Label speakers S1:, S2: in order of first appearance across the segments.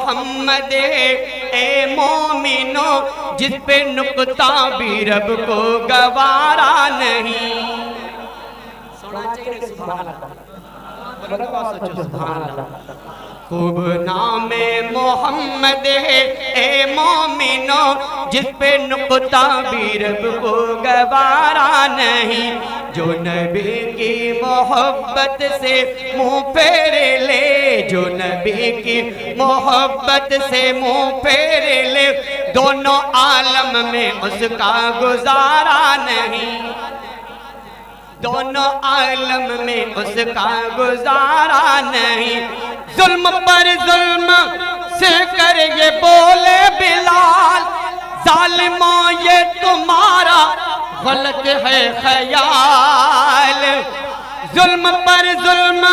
S1: محمد اے مومنو جس پہ نقطہ بھی رب کو گوارا نہیں. سونا چاہیے سبحان اللہ. سبحان اللہ. خوب نام محمد ہے اے مومنو جس پہ نقطہ بھی رب کو گوارا نہیں. جو نبی کی محبت سے منہ پھیر لے, جو نبی کی محبت سے منہ پھیر لے, دونوں عالم میں اس کا گزارا نہیں. دونوں عالم میں اس کا گزارا نہیں. ظلم پر ظلم سے کر یہ بولے بلال, ظالموں یہ تمہارا غلط ہے خیال. ظلم پر ظلم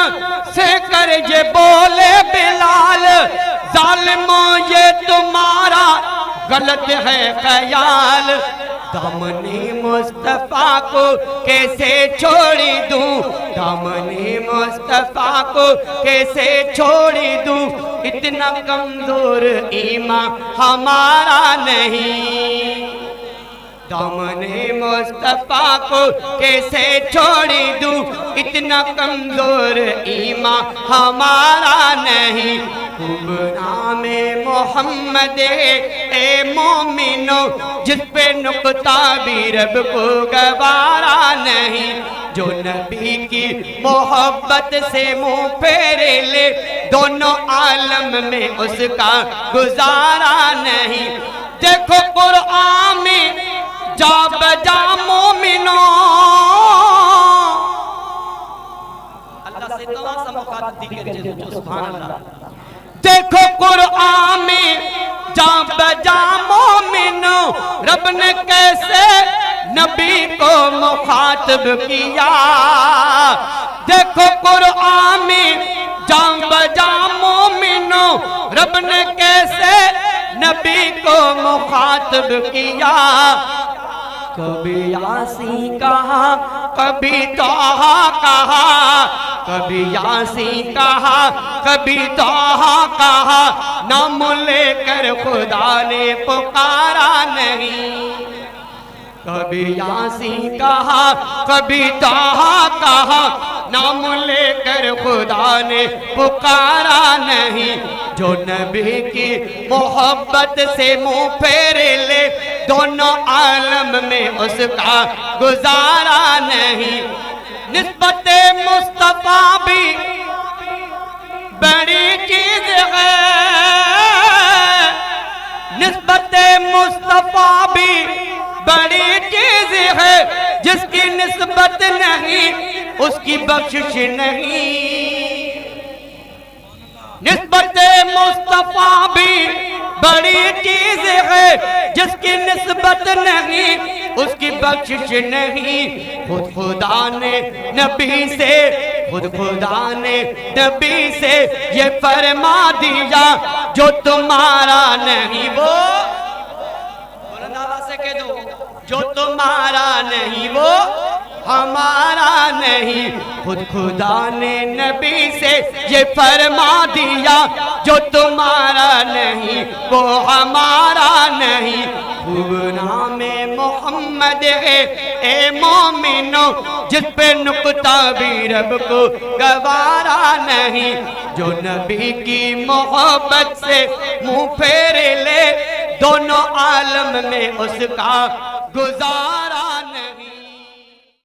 S1: سے کر یہ بولے بلال, ظالموں یہ تمہارا غلط ہے خیال. دامن مصطفیٰ کو کیسے چھوڑی دوں, دامن مصطفیٰ کو کیسے چھوڑی دوں, اتنا کمزور ایمان ہمارا نہیں. دامن مصطفیٰ کو کیسے چھوڑی دوں, اتنا کمزور ایمان ہمارا نہیں. خوب نام محمد اے مومنو جس پہ نقطہ بھی رب کو گوارا نہیں. جو نبی کی محبت سے منہ پھیر لے, دونوں عالم میں اس کا گزارا نہیں. دیکھو قرآن میں جا بجا مومنوں, اللہ سے تمام سا مخاطب دیکھیں جو سبحان اللہ. دیکھو قرآن میں جا بجا مومنوں, رب نے کیسے نبی کو مخاطب کیا. دیکھو قرآن میں جا بجا مومنوں, رب نے کیسے نبی کو مخاطب کیا. کبھی یاسین کہا, کبھی طٰہٰ کہا, کبھی یاسین کہا, کبھی طٰہٰ کہا, نام لے کر خدا نے پکارا نہیں. کبھی یاسین کہا, کبھی طٰہٰ کہا, نام لے کر خدا نے پکارا نہیں. جو نبی کی محبت سے منہ پھیر لے, دونوں عالم میں اس کا گزارا نہیں. نسبت مصطفیٰ بھی بڑی چیز ہے, نسبت مصطفیٰ بھی بڑی چیز ہے, جس کی نسبت نہیں اس کی بخشش نہیں. نسبت مصطفیٰ بھی بڑی چیز ہے, جس کی نسبت نہیں اس کی بخشش نہیں. خود خدا نے نبی سے, خود خدا نے نبی سے یہ فرما دیا, جو تمہارا نہیں وہ, بلند آواز سے کہہ دو, جو تمہارا نہیں وہ ہمارا نہیں. خود خدا نے نبی سے یہ فرما دیا, جو تمہارا نہیں وہ ہمارا نہیں. خوب نام محمد ہے اے مومنو جس پہ نقطہ بھی رب کو گوارا نہیں. جو نبی کی محبت سے منہ پھیر لے, دونوں عالم میں اس کا گزارا